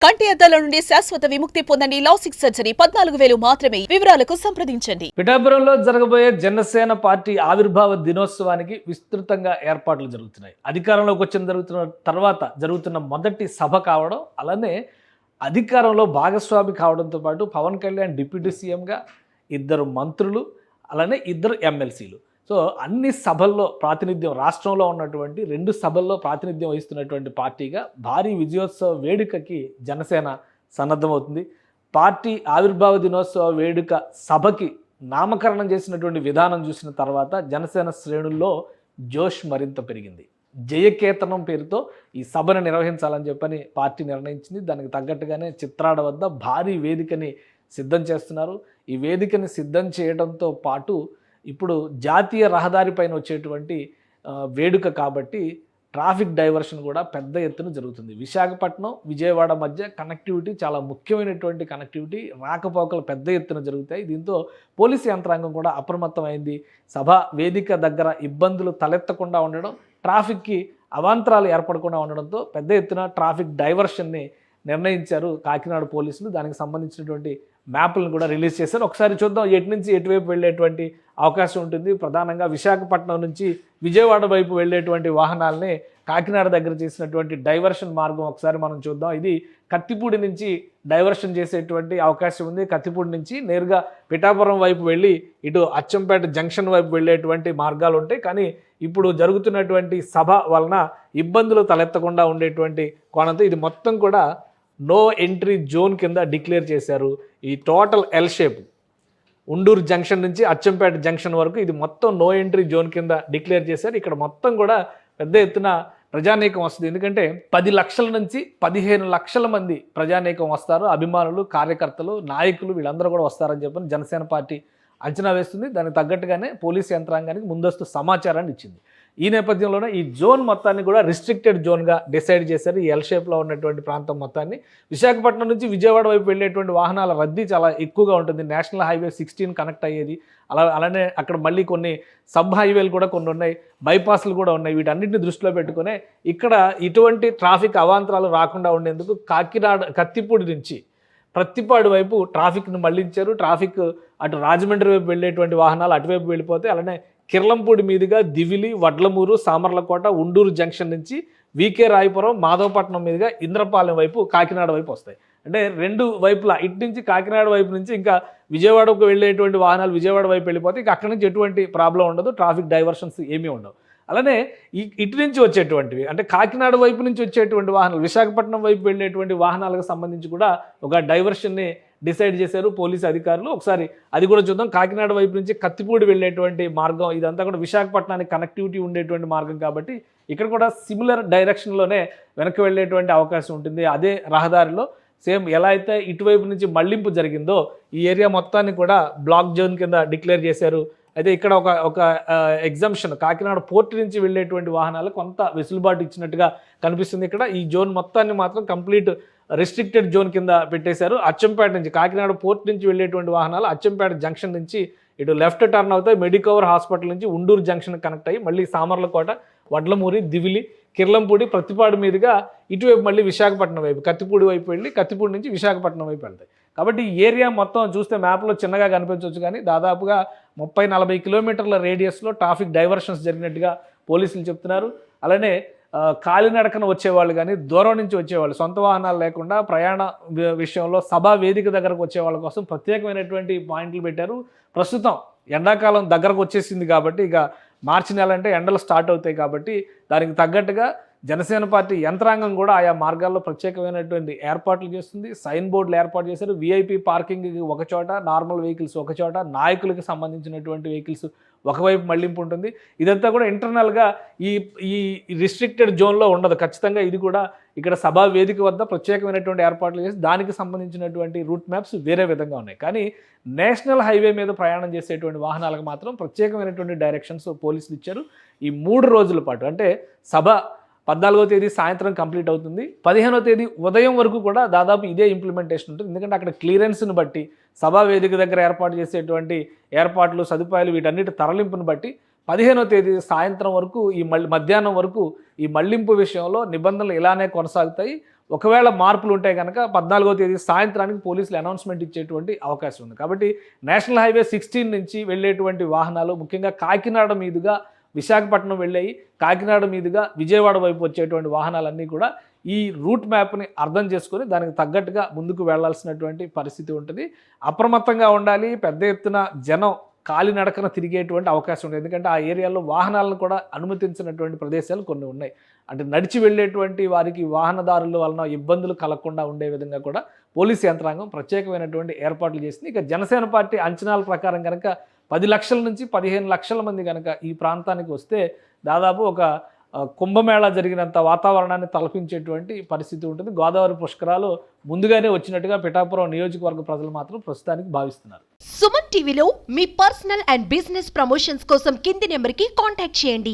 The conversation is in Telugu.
కంటి అద్దాల నుండి శాశ్వత విముక్తి పొందండి. లాసిక్ సర్జరీ 14,000 మాత్రమే. వివరాలకు సంప్రదించండి. పిఠాపురంలో జరగబోయే జనసేన పార్టీ ఆవిర్భావ దినోత్సవానికి విస్తృతంగా ఏర్పాట్లు జరుగుతున్నాయి. అధికారంలోకి వచ్చిన తర్వాత జరుగుతున్న మొదటి సభ కావడం, అలానే అధికారంలో భాగస్వామి కావడంతో పాటు పవన్ కళ్యాణ్ డిప్యూటీ సీఎంగా, 2 మంత్రులు, అలానే 2 ఎమ్మెల్సీలు. సో అన్ని సభల్లో ప్రాతినిధ్యం, రాష్ట్రంలో ఉన్నటువంటి 2 సభల్లో ప్రాతినిధ్యం వహిస్తున్నటువంటి పార్టీగా భారీ విజయోత్సవ వేడుకకి జనసేన సన్నద్ధమవుతుంది. పార్టీ ఆవిర్భావ దినోత్సవ వేడుక సభకి నామకరణం చేసినటువంటి విధానం చూసిన తర్వాత జనసేన శ్రేణుల్లో జోష్ మరింత పెరిగింది. జయకేతనం పేరుతో ఈ సభను నిర్వహించాలని చెప్పని పార్టీ నిర్ణయించింది. దానికి తగ్గట్టుగానే చిత్రాడ వద్ద భారీ వేదికని సిద్ధం చేస్తున్నారు. ఈ వేదికని సిద్ధం చేయడంతో పాటు ఇప్పుడు జాతీయ రహదారి పైన వచ్చేటువంటి వేడుక కాబట్టి ట్రాఫిక్ డైవర్షన్ కూడా పెద్ద ఎత్తున జరుగుతుంది. విశాఖపట్నం, విజయవాడ మధ్య కనెక్టివిటీ చాలా ముఖ్యమైనటువంటి కనెక్టివిటీ, రాకపోకలు పెద్ద ఎత్తున జరుగుతాయి. దీంతో పోలీసు యంత్రాంగం కూడా అప్రమత్తమైంది. సభ వేదిక దగ్గర ఇబ్బందులు తలెత్తకుండా ఉండడం, ట్రాఫిక్కి అవాంతరాలు ఏర్పడకుండా ఉండడంతో పెద్ద ఎత్తున ట్రాఫిక్ డైవర్షన్ని నిర్ణయించారు కాకినాడ పోలీసులు. దానికి సంబంధించినటువంటి మ్యాప్లను కూడా రిలీజ్ చేశారు. ఒకసారి చూద్దాం ఎటు నుంచి ఎటువైపు వెళ్ళేటువంటి అవకాశం ఉంటుంది. ప్రధానంగా విశాఖపట్నం నుంచి విజయవాడ వైపు వెళ్ళేటువంటి వాహనాలని కాకినాడ దగ్గర చేసినటువంటి డైవర్షన్ మార్గం ఒకసారి మనం చూద్దాం. ఇది కత్తిపూడి నుంచి డైవర్షన్ చేసేటువంటి అవకాశం ఉంది. కత్తిపూడి నుంచి నేరుగా పిఠాపురం వైపు వెళ్ళి ఇటు అచ్చంపేట జంక్షన్ వైపు వెళ్ళేటువంటి మార్గాలు ఉంటాయి. కానీ ఇప్పుడు జరుగుతున్నటువంటి సభ వలన ఇబ్బందులు తలెత్తకుండా ఉండేటువంటి కోణంతో ఇది మొత్తం కూడా నో ఎంట్రీ జోన్ కింద డిక్లేర్ చేశారు. ఈ total L shape Unduru junction నుంచి అచ్చంపేట జంక్షన్ వరకు ఇది మొత్తం నో ఎంట్రీ జోన్ కింద డిక్లేర్ చేశారు. ఇక్కడ మొత్తం కూడా పెద్ద ఎత్తున ప్రజానీకం వస్తుంది. ఎందుకంటే 10 లక్షల నుంచి 15 లక్షల మంది ప్రజానీకం వస్తారు. అభిమానులు, కార్యకర్తలు, నాయకులు వీళ్ళందరూ కూడా వస్తారని చెప్పని జనసేన పార్టీ అంచనా వేస్తుంది. దానికి తగ్గట్టుగానే పోలీసు యంత్రాంగానికి ముందస్తు సమాచారాన్ని ఇచ్చింది. ఈ నేపథ్యంలోనే ఈ జోన్ మొత్తాన్ని కూడా రిస్ట్రిక్టెడ్ జోన్గా డిసైడ్ చేశారు. ఈ ఎల్ షేప్లో ఉన్నటువంటి ప్రాంతం మొత్తాన్ని. విశాఖపట్నం నుంచి విజయవాడ వైపు వెళ్ళేటువంటి వాహనాల రద్దీ చాలా ఎక్కువగా ఉంటుంది. నేషనల్ హైవే 16 కనెక్ట్ అయ్యేది. అలానే అక్కడ మళ్ళీ కొన్ని సబ్ హైవేలు కూడా కొన్ని ఉన్నాయి, బైపాస్లు కూడా ఉన్నాయి. వీటన్నిటిని దృష్టిలో పెట్టుకునే ఇక్కడ ఇటువంటి ట్రాఫిక్ అవాంతరాలు రాకుండా ఉండేందుకు కాకినాడ కత్తిపూడి నుంచి ప్రత్తిపాడు వైపు ట్రాఫిక్ను మళ్లించారు. ట్రాఫిక్ అటు రాజమండ్రి వైపు వెళ్ళేటువంటి వాహనాలు అటువైపు వెళ్ళిపోతే, అలానే కిర్లంపూడి మీదుగా దివిలి, వడ్లమూరు, సామర్లకోట, ఉండూరు జంక్షన్ నుంచి వికే రాయపురం, మాధవపట్నం మీదుగా ఇంద్రపాలెం వైపు, కాకినాడ వైపు వస్తాయి. అంటే 2 వైపులా ఇటు నుంచి కాకినాడ వైపు నుంచి ఇంకా విజయవాడకు వెళ్ళేటువంటి వాహనాలు విజయవాడ వైపు వెళ్ళిపోతే ఇక అక్కడి నుంచి ఎటువంటి ప్రాబ్లం ఉండదు, ట్రాఫిక్ డైవర్షన్స్ ఏమీ ఉండవు. అలానే ఇటు నుంచి వచ్చేటువంటివి అంటే కాకినాడ వైపు నుంచి వచ్చేటువంటి వాహనాలు, విశాఖపట్నం వైపు వెళ్ళేటువంటి వాహనాలకు సంబంధించి కూడా ఒక డైవర్షన్ని డిసైడ్ చేశారు పోలీసు అధికారులు. ఒకసారి అది కూడా చూద్దాం. కాకినాడ వైపు నుంచి కత్తిపూడి వెళ్ళేటువంటి మార్గం ఇదంతా కూడా విశాఖపట్నానికి కనెక్టివిటీ ఉండేటువంటి మార్గం కాబట్టి ఇక్కడ కూడా సిమిలర్ డైరెక్షన్లోనే వెనక్కి వెళ్ళేటువంటి అవకాశం ఉంటుంది. అదే రహదారిలో సేమ్ ఎలా అయితే ఇటువైపు నుంచి మళ్లింపు జరిగిందో ఈ ఏరియా మొత్తాన్ని కూడా బ్లాక్ జోన్ కింద డిక్లేర్ చేశారు. అయితే ఇక్కడ ఒక ఎగ్జంప్షన్, కాకినాడ పోర్ట్ నుంచి వెళ్ళేటువంటి వాహనాలు కొంత వెసులుబాటు ఇచ్చినట్టుగా కనిపిస్తుంది. ఇక్కడ ఈ జోన్ మొత్తాన్ని మాత్రం కంప్లీట్ రెస్ట్రిక్టెడ్ జోన్ కింద పెట్టేశారు. అచ్చంపేట నుంచి కాకినాడ పోర్ట్ నుంచి వెళ్ళేటువంటి వాహనాలు అచ్చంపేట జంక్షన్ నుంచి ఇటు లెఫ్ట్ టర్న్ అవుతాయి. మెడికవర్ హాస్పిటల్ నుంచి ఉండూరు జంక్షన్ కనెక్ట్ అయ్యి మళ్ళీ సామర్లకోట, వడ్లమూరి, దివిలి, కిర్లంపూడి, ప్రత్తిపాడు మీదుగా ఇటువైపు మళ్ళీ విశాఖపట్నం వైపు కత్తిపూడి వైపు వెళ్ళి కత్తిపూడి నుంచి విశాఖపట్నం వైపు వెళ్తాయి. కాబట్టి ఈ ఏరియా మొత్తం చూస్తే మ్యాప్లో చిన్నగా కనిపించవచ్చు, కానీ దాదాపుగా 30-40 కిలోమీటర్ల రేడియస్లో ట్రాఫిక్ డైవర్షన్స్ జరిగినట్టుగా పోలీసులు చెప్తున్నారు. అలానే కాలినడకన వచ్చేవాళ్ళు కానీ దూరం నుంచి వచ్చేవాళ్ళు, సొంత వాహనాలు లేకుండా ప్రయాణ విషయంలో సభా వేదిక దగ్గరకు వచ్చే వాళ్ళ కోసం ప్రత్యేకమైనటువంటి పాయింట్లు పెట్టారు. ప్రస్తుతం ఎండాకాలం దగ్గరకు వచ్చేసింది కాబట్టి ఇక మార్చి నెల అంటే ఎండలు స్టార్ట్ అవుతాయి కాబట్టి దానికి తగ్గట్టుగా జనసేన పార్టీ యంత్రాంగం కూడా ఆయా మార్గాల్లో ప్రత్యేకమైనటువంటి ఏర్పాట్లు చేస్తుంది. సైన్ బోర్డులు ఏర్పాటు చేశారు. విఐపి పార్కింగ్ ఒక చోట, నార్మల్ వెహికల్స్ ఒక చోట, నాయకులకు సంబంధించినటువంటి వెహికల్స్ ఒకవైపు మళ్లింపు ఉంటుంది. ఇదంతా కూడా ఇంటర్నల్గా ఈ రిస్ట్రిక్టెడ్ జోన్లో ఉండదు. ఖచ్చితంగా ఇది కూడా ఇక్కడ సభా వేదిక వద్ద ప్రత్యేకమైనటువంటి ఏర్పాట్లు చేసి దానికి సంబంధించినటువంటి రూట్ మ్యాప్స్ వేరే విధంగా ఉన్నాయి. కానీ నేషనల్ హైవే మీద ప్రయాణం చేసేటువంటి వాహనాలకు మాత్రం ప్రత్యేకమైనటువంటి డైరెక్షన్స్ పోలీసులు ఇచ్చారు. ఈ 3 రోజుల పాటు అంటే సభ 14వ తేదీ సాయంత్రం కంప్లీట్ అవుతుంది. 15వ తేదీ ఉదయం వరకు కూడా దాదాపు ఇదే ఇంప్లిమెంటేషన్ ఉంటుంది. ఎందుకంటే అక్కడ క్లియరెన్స్ను బట్టి, సభా వేదిక దగ్గర ఏర్పాటు చేసేటువంటి ఏర్పాట్లు, సదుపాయాలు వీటన్నిటి తరలింపును బట్టి 15వ తేదీ సాయంత్రం వరకు మధ్యాహ్నం వరకు ఈ మళ్లింపు విషయంలో నిబంధనలు ఇలానే కొనసాగుతాయి. ఒకవేళ మార్పులు ఉంటే కనుక 14వ తేదీ సాయంత్రానికి పోలీసులు అనౌన్స్మెంట్ ఇచ్చేటువంటి అవకాశం ఉంది. కాబట్టి నేషనల్ హైవే 16 నుంచి వెళ్ళేటువంటి వాహనాలు ముఖ్యంగా కాకినాడ మీదుగా విశాఖపట్నం వెళ్ళాయి, కాకినాడ మీదుగా విజయవాడ వైపు వచ్చేటువంటి వాహనాలన్నీ కూడా ఈ రూట్ మ్యాప్ని అర్థం చేసుకొని దానికి తగ్గట్టుగా ముందుకు వెళ్లాల్సినటువంటి పరిస్థితి ఉంటుంది. అప్రమత్తంగా ఉండాలి. పెద్ద ఎత్తున జనం కాలినడకన తిరిగేటువంటి అవకాశం ఉంది. ఎందుకంటే ఆ ఏరియాలో వాహనాలను కూడా అనుమతించినటువంటి ప్రదేశాలు కొన్ని ఉన్నాయి. అంటే నడిచి వెళ్ళేటువంటి వారికి వాహనదారుల వలన ఇబ్బందులు కలగకుండా ఉండే విధంగా కూడా పోలీస్ యంత్రాంగం ప్రత్యేకమైనటువంటి ఏర్పాట్లు చేసింది. ఇక జనసేన పార్టీ అంచనాల ప్రకారం కనుక 10 లక్షల నుంచి 15 లక్షల మంది కనుక ఈ ప్రాంతానికి వస్తే దాదాపు ఒక కుంభమేళా జరిగినంత వాతావరణాన్ని తలపించేటువంటి పరిస్థితి ఉంటుంది. గోదావరి పుష్కరాలు ముందుగానే వచ్చినట్టుగా పిఠాపురం నియోజకవర్గ ప్రజలు మాత్రం ప్రస్తుతానికి భావిస్తున్నారు. సుమన్ టీవీలో మీ పర్సనల్ అండ్ బిజినెస్ ప్రమోషన్స్ కోసం కింది నెంబర్కి కాంటాక్ట్ చేయండి.